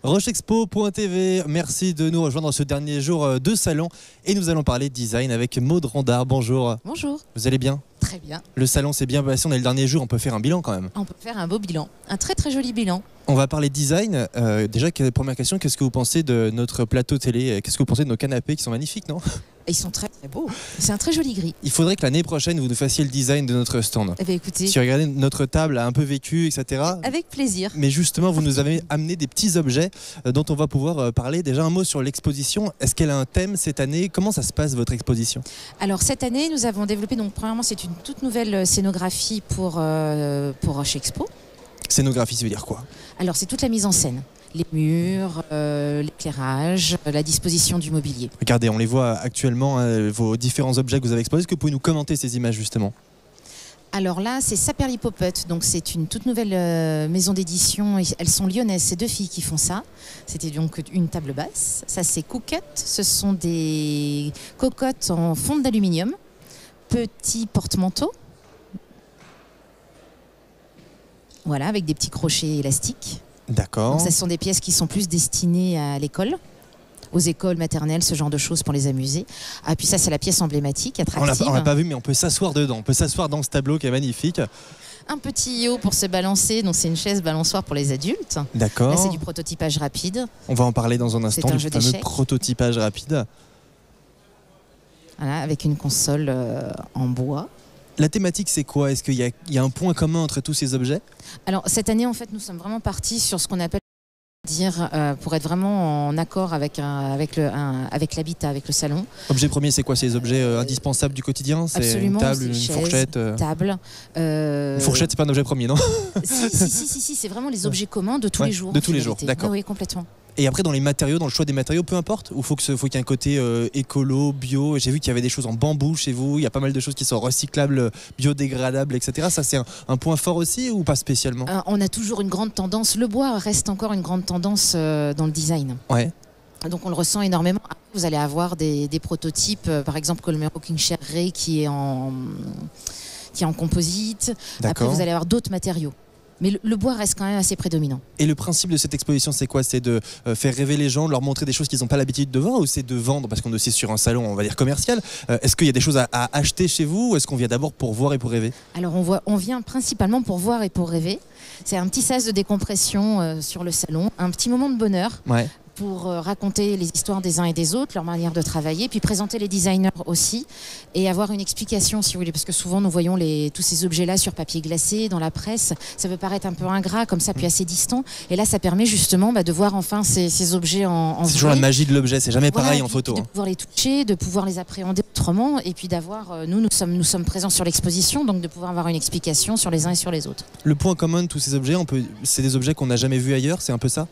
Rochexpo.tv, merci de nous rejoindre ce dernier jour de salon et nous allons parler design avec Maud Randard. Bonjour. Bonjour. Vous allez bien? Très bien. Le salon s'est bien passé, on est le dernier jour, on peut faire un bilan quand même. On peut faire un beau bilan, un très très joli bilan. On va parler design. Déjà, première question, qu'est-ce que vous pensez de notre plateau télé? Qu'est-ce que vous pensez de nos canapés qui sont magnifiques, non? Ils sont très très beaux. C'est un très joli gris. Il faudrait que l'année prochaine, vous nous fassiez le design de notre stand. Eh bien, écoutez, Si vous regardez, notre table a un peu vécu, etc. avec plaisir. Mais justement, vous nous avez amené des petits objets dont on va pouvoir parler. Déjà, un mot sur l'exposition. Est-ce qu'elle a un thème cette année? Comment ça se passe, votre exposition? Alors, cette année, nous avons développé, donc premièrement, c'est une toute nouvelle scénographie pour Rochexpo. Scénographie, ça veut dire quoi? Alors, c'est toute la mise en scène. Les murs, l'éclairage, la disposition du mobilier. Regardez, on les voit actuellement, vos différents objets que vous avez exposés. Est-ce que vous pouvez nous commenter ces images justement? Alors là, c'est Saperli Poppet, donc c'est une toute nouvelle maison d'édition. Elles sont lyonnaises, c'est deux filles qui font ça. C'était donc une table basse. Ça, c'est Cookette. Ce sont des cocottes en fonte d'aluminium. Petit porte-manteau. Voilà, avec des petits crochets élastiques. D'accord. Donc, ce sont des pièces qui sont plus destinées à l'école, aux écoles maternelles, ce genre de choses pour les amuser. Ah, puis ça, c'est la pièce emblématique, attractive. On l'a pas vu, mais on peut s'asseoir dedans. On peut s'asseoir dans ce tableau qui est magnifique. Un petit haut pour se balancer, donc c'est une chaise balançoire pour les adultes. D'accord. Là, c'est du prototypage rapide. On va en parler dans un instant, un du jeu fameux d'échecs. prototypage rapide. Voilà, avec une console en bois. La thématique, c'est quoi? Est-ce qu'il y a un point commun entre tous ces objets? Alors, cette année, en fait, nous sommes vraiment partis sur ce qu'on appelle pour être vraiment en accord avec l'habitat, avec le salon. Objet premier, c'est quoi? C'est les objets indispensables du quotidien? C'est Absolument, une table, c'est une chaises, fourchette table. Une fourchette, c'est pas un objet premier, non? Si, c'est vraiment les objets communs de tous les jours. De tous les jours, d'accord. Oui, complètement. Et après, dans les matériaux, dans le choix des matériaux, peu importe, ou faut qu'il y ait un côté écolo, bio. J'ai vu qu'il y avait des choses en bambou chez vous. Il y a pas mal de choses qui sont recyclables, biodégradables, etc. Ça, c'est un point fort aussi ou pas spécialement? On a toujours une grande tendance. Le bois reste encore une grande tendance dans le design. Ouais. Donc on le ressent énormément. Vous allez avoir des prototypes, par exemple comme le Rocking Chair Ray qui est en composite. Après, vous allez avoir d'autres matériaux. Mais le bois reste quand même assez prédominant. Et le principe de cette exposition, c'est quoi? C'est de faire rêver les gens, de leur montrer des choses qu'ils n'ont pas l'habitude de voir, ou c'est de vendre, parce qu'on est aussi sur un salon, on va dire commercial. Est-ce qu'il y a des choses à acheter chez vous, ou est-ce qu'on vient d'abord pour voir et pour rêver? Alors on vient principalement pour voir et pour rêver. C'est un petit sas de décompression sur le salon, un petit moment de bonheur. Ouais. Pour raconter les histoires des uns et des autres, leur manière de travailler, puis présenter les designers aussi et avoir une explication, si vous voulez, parce que souvent nous voyons tous ces objets-là sur papier glacé, dans la presse, ça peut paraître un peu ingrat comme ça, puis assez distant, et là ça permet justement de voir enfin ces objets en C'est toujours la magie de l'objet, c'est jamais pareil en photo. De pouvoir les toucher, de pouvoir les appréhender autrement, et puis d'avoir, nous sommes présents sur l'exposition, donc de pouvoir avoir une explication sur les uns et sur les autres. Le point commun de tous ces objets, c'est des objets qu'on n'a jamais vus ailleurs, c'est un peu ça?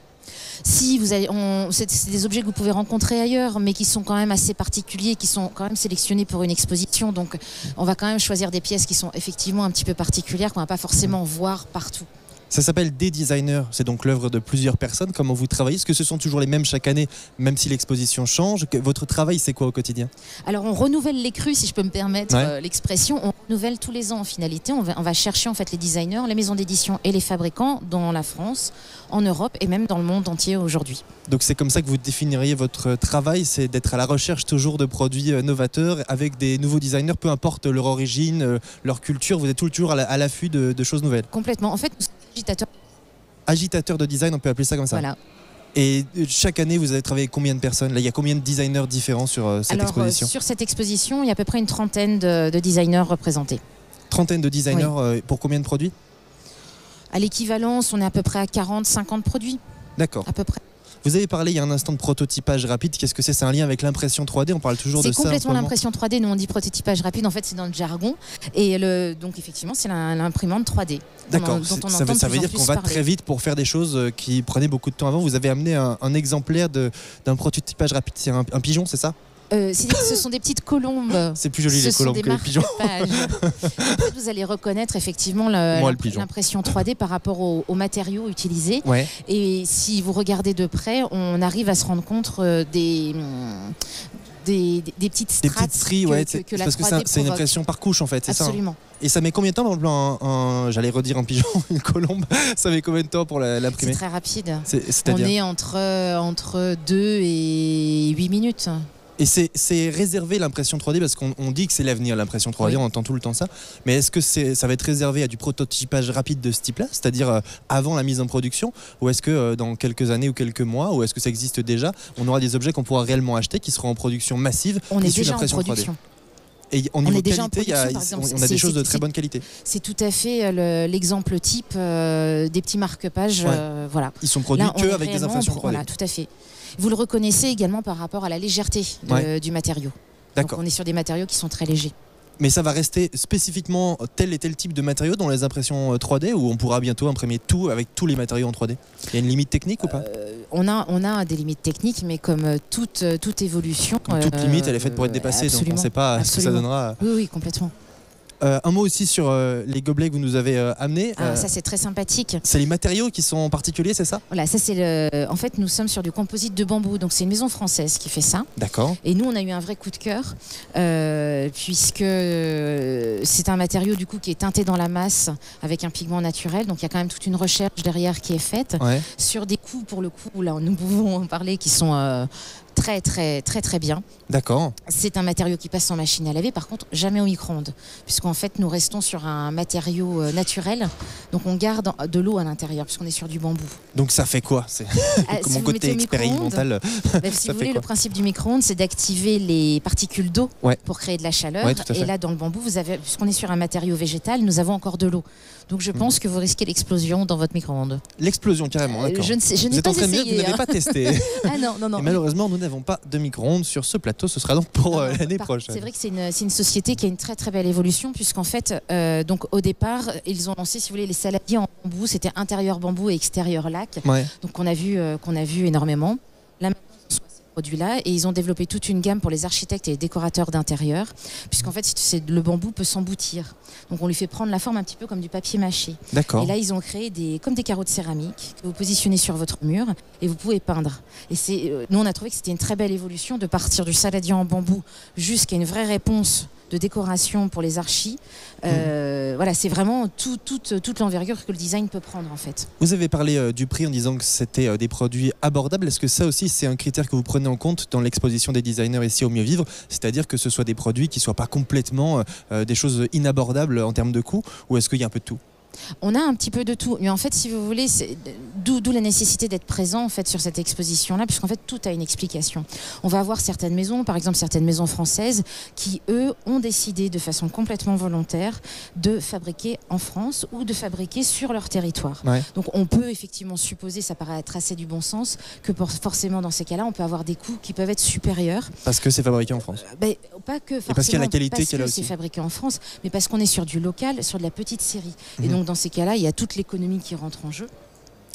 Si, c'est des objets que vous pouvez rencontrer ailleurs, mais qui sont quand même assez particuliers, qui sont quand même sélectionnés pour une exposition. Donc, on va quand même choisir des pièces qui sont effectivement un petit peu particulières, qu'on ne va pas forcément voir partout. Ça s'appelle Des Designers, c'est donc l'œuvre de plusieurs personnes. Comment vous travaillez? Est-ce que ce sont toujours les mêmes chaque année, même si l'exposition change? Votre travail, c'est quoi au quotidien? Alors, on renouvelle les crus, si je peux me permettre l'expression. On renouvelle tous les ans en finalité. On va chercher en fait les designers, les maisons d'édition et les fabricants dans la France, en Europe et même dans le monde entier aujourd'hui. Donc c'est comme ça que vous définiriez votre travail, c'est d'être à la recherche toujours de produits novateurs avec des nouveaux designers, peu importe leur origine, leur culture, vous êtes toujours à l'affût de choses nouvelles. Complètement. En fait, nous sommes agitateurs. Agitateur de design, on peut appeler ça comme ça. Voilà. Et chaque année, vous avez travaillé avec combien de personnes? Là, il y a combien de designers différents sur cette exposition? Sur cette exposition, il y a à peu près une trentaine de designers représentés. Trentaine de designers pour combien de produits? À l'équivalence, on est à peu près à 40-50 produits. D'accord. À peu près. Vous avez parlé il y a un instant de prototypage rapide. Qu'est-ce que c'est? C'est un lien avec l'impression 3D? On parle toujours de ça. C'est complètement l'impression 3D. Nous, on dit prototypage rapide. En fait, c'est dans le jargon. Et donc, effectivement, c'est l'imprimante 3D. D'accord. Ça veut dire qu'on va très vite pour faire des choses qui prenaient beaucoup de temps avant. Vous avez amené un exemplaire d'un prototypage rapide. C'est un pigeon, c'est ça? Ce sont des petites colombes. C'est plus joli les colombes que les pigeons. En fait, vous allez reconnaître effectivement l'impression 3D par rapport aux matériaux utilisés. Ouais. Et si vous regardez de près, on arrive à se rendre compte des petites strates. Des petites stries, ouais, que la parce que 3D c'est une provoque. impression par couche en fait, c'est ça. Absolument. Et ça met combien de temps, par exemple, j'allais redire un pigeon, une colombe, ça met combien de temps pour l'imprimer? C'est très rapide. C'est-à-dire On est entre 2 et 8 minutes. Et c'est réservé l'impression 3D parce qu'on dit que c'est l'avenir, l'impression 3D, Oui. on entend tout le temps ça. Mais est-ce que ça va être réservé à du prototypage rapide de ce type-là, c'est-à-dire avant la mise en production, ou est-ce que dans quelques années ou quelques mois, ou est-ce que ça existe déjà, on aura des objets qu'on pourra réellement acheter qui seront en production massive? On est issus déjà en d'impression 3D. production. Et au niveau déjà en qualité, production, par exemple. on a des choses de très bonne qualité. C'est tout à fait l'exemple type des petits marque-pages. Ouais. Voilà. Ils sont produits Là, on est avec des réellement impressions 3D. Voilà, tout à fait. Vous le reconnaissez également par rapport à la légèreté du matériau. D'accord. Donc on est sur des matériaux qui sont très légers. Mais ça va rester spécifiquement tel et tel type de matériaux dans les impressions 3D, ou on pourra bientôt imprimer tout avec tous les matériaux en 3D? Il y a une limite technique ou pas? On a des limites techniques, mais comme toute évolution... Comme toute limite, elle est faite pour être dépassée, donc on ne sait pas ce que ça donnera. Oui, complètement. Un mot aussi sur les gobelets que vous nous avez amenés. Ça c'est très sympathique. C'est les matériaux qui sont particuliers, c'est ça? Voilà, ça c'est en fait nous sommes sur du composite de bambou, donc c'est une maison française qui fait ça. D'accord. Et nous on a eu un vrai coup de cœur puisque c'est un matériau du coup qui est teinté dans la masse avec un pigment naturel, donc il y a quand même toute une recherche derrière qui est faite sur des coups pour le coup là nous pouvons en parler qui sont très bien. D'accord. C'est un matériau qui passe en machine à laver, par contre jamais au micro-ondes, puisqu'en fait nous restons sur un matériau naturel, donc on garde de l'eau à l'intérieur puisqu'on est sur du bambou. Donc ça fait quoi? C'est mon côté expérimental. Si vous voulez, le principe du micro-ondes, c'est d'activer les particules d'eau pour créer de la chaleur. Et là, dans le bambou, puisqu'on est sur un matériau végétal, nous avons encore de l'eau. Donc je pense que vous risquez l'explosion dans votre micro-ondes. L'explosion, carrément, d'accord. Je n'ai pas essayé. Vous n'avez pas testé. Ah non. Et malheureusement, nous n'avons pas de micro-ondes sur ce plateau. Ce sera donc pour l'année prochaine. C'est vrai que c'est une société qui a une très belle évolution, puisqu'en fait, donc au départ, ils ont lancé, si vous voulez, les saladiers en bambou. C'était intérieur bambou et extérieur lac. Donc qu'on a vu énormément. Là, produits-là, et ils ont développé toute une gamme pour les architectes et les décorateurs d'intérieur, puisqu'en fait le bambou peut s'emboutir, donc on lui fait prendre la forme un petit peu comme du papier mâché. D'accord. Et là ils ont créé comme des carreaux de céramique que vous positionnez sur votre mur et vous pouvez peindre. Et nous on a trouvé que c'était une très belle évolution de partir du saladier en bambou jusqu'à une vraie réponse de décoration pour les archis. Voilà, c'est vraiment toute l'envergure que le design peut prendre en fait. Vous avez parlé du prix en disant que c'était des produits abordables. Est-ce que ça aussi c'est un critère que vous prenez en compte dans l'exposition des designers ici au Mieux Vivre, c'est-à-dire que ce soit des produits qui ne soient pas complètement des choses inabordables en termes de coût, ou est-ce qu'il y a un peu de tout? On a un petit peu de tout, mais en fait, si vous voulez, d'où la nécessité d'être présent en fait sur cette exposition-là, puisqu'en fait tout a une explication. On va avoir certaines maisons, par exemple certaines maisons françaises, qui eux ont décidé de façon complètement volontaire de fabriquer en France ou de fabriquer sur leur territoire. Donc on peut effectivement supposer, ça paraît être assez du bon sens, que forcément dans ces cas-là, on peut avoir des coûts qui peuvent être supérieurs. Parce que c'est fabriqué en France. Pas que forcément. Et parce qu'il y a la qualité qu'elle a aussi. C'est fabriqué en France, mais parce qu'on est sur du local, sur de la petite série. Et donc dans ces cas-là, il y a toute l'économie qui rentre en jeu.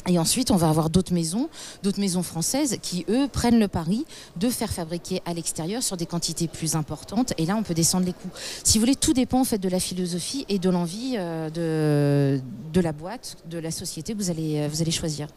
Et ensuite, on va avoir d'autres maisons françaises qui, eux, prennent le pari de faire fabriquer à l'extérieur sur des quantités plus importantes. Et là, on peut descendre les coûts. Si vous voulez, tout dépend en fait de la philosophie et de l'envie de la boîte, de la société que vous allez choisir.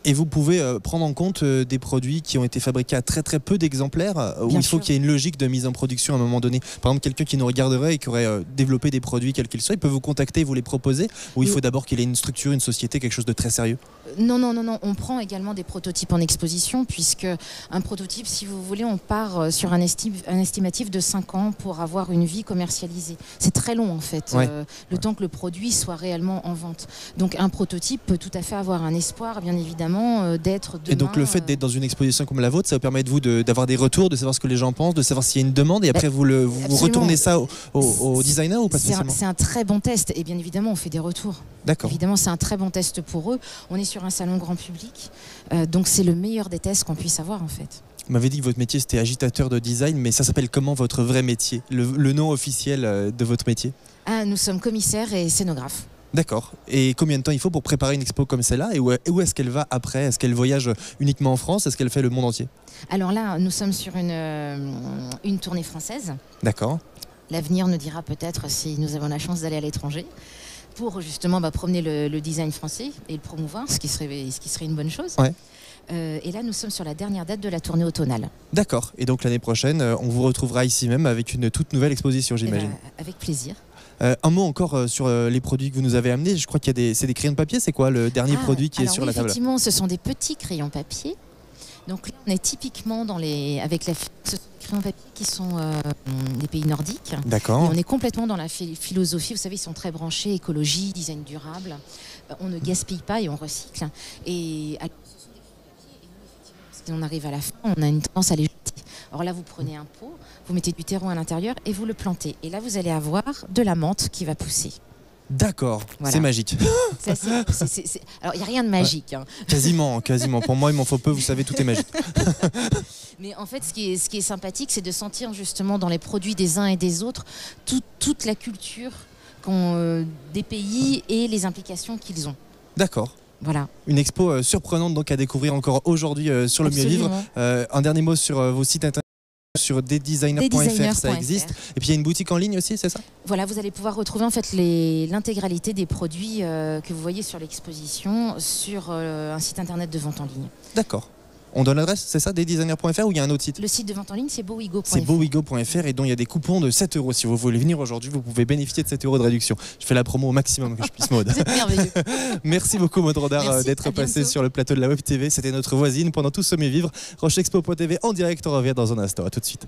Et vous pouvez prendre en compte des produits qui ont été fabriqués à très peu d'exemplaires, où il faut qu'il y ait une logique de mise en production à un moment donné. Par exemple, quelqu'un qui nous regarderait et qui aurait développé des produits quels qu'ils soient, il peut vous contacter et vous les proposer, ou il faut d'abord qu'il ait une structure, une société, quelque chose de très sérieux? Non. On prend également des prototypes en exposition, puisque un prototype, si vous voulez, on part sur un estimatif de 5 ans pour avoir une vie commercialisée. C'est très long en fait, le temps que le produit soit réellement en vente. Donc un prototype peut tout à fait avoir un espoir, bien évidemment, d'être demain. Et donc le fait d'être dans une exposition comme la vôtre, ça vous permet de vous d'avoir des retours, de savoir ce que les gens pensent, de savoir s'il y a une demande, et après vous retournez ça au designer, ou pas spécialement? C'est un très bon test, et bien évidemment on fait des retours. D'accord. Évidemment c'est un très bon test pour eux. On est sur un salon grand public, donc c'est le meilleur des tests qu'on puisse avoir en fait. Vous m'avez dit que votre métier c'était agitateur de design, mais ça s'appelle comment votre vrai métier, le nom officiel de votre métier? Nous sommes commissaires et scénographes. D'accord. Et combien de temps il faut pour préparer une expo comme celle-là? Et où est-ce qu'elle va après? Est-ce qu'elle voyage uniquement en France? Est-ce qu'elle fait le monde entier? Alors là, nous sommes sur une tournée française. D'accord. L'avenir nous dira peut-être si nous avons la chance d'aller à l'étranger. pour justement promener le design français et le promouvoir, ce qui serait une bonne chose. Ouais. Et là, nous sommes sur la dernière date de la tournée automnale. D'accord. Et donc l'année prochaine, on vous retrouvera ici même avec une toute nouvelle exposition, j'imagine. Avec plaisir. Un mot encore sur les produits que vous nous avez amenés. Je crois qu'il y a c'est des crayons de papier. C'est quoi le dernier produit qui est sur la table? Effectivement, ce sont des petits crayons papier. Donc là, on est typiquement avec ce crayons papier qui sont des pays nordiques. D'accord. Et on est complètement dans la philosophie. Vous savez, ils sont très branchés écologie, design durable. On ne gaspille pas et on recycle. Et si on arrive à la fin, on a une tendance à les jeter. Alors là, vous prenez un pot, vous mettez du terreau à l'intérieur et vous le plantez. Et là, vous allez avoir de la menthe qui va pousser. D'accord, voilà. C'est magique. Alors, il n'y a rien de magique. Hein. Quasiment. Pour moi, il m'en faut peu, vous savez, tout est magique. Mais en fait, ce qui est sympathique, c'est de sentir justement dans les produits des uns et des autres toute la culture des pays et les implications qu'ils ont. D'accord. Voilà. Une expo surprenante donc à découvrir encore aujourd'hui sur le Mieux Vivre. Un dernier mot sur vos sites internet. Sur desdesigners.fr, ça existe. Et puis il y a une boutique en ligne aussi, c'est ça? Voilà, vous allez pouvoir retrouver en fait l'intégralité des produits que vous voyez sur l'exposition sur un site internet de vente en ligne. D'accord. On donne l'adresse, c'est ça, desdesigners.fr, ou il y a un autre site? Le site de vente en ligne, c'est bowigo.fr. C'est bowigo.fr et dont il y a des coupons de 7 €. Si vous voulez venir aujourd'hui, vous pouvez bénéficier de 7 € de réduction. Je fais la promo au maximum que je puisse, Maud. Vous êtes merveilleux. Merci beaucoup, Maud Rodard, d'être passée sur le plateau de la Web TV. C'était notre voisine pendant tout ce Mieux Vivre. Rochexpo.tv en direct, on revient dans un instant. À tout de suite.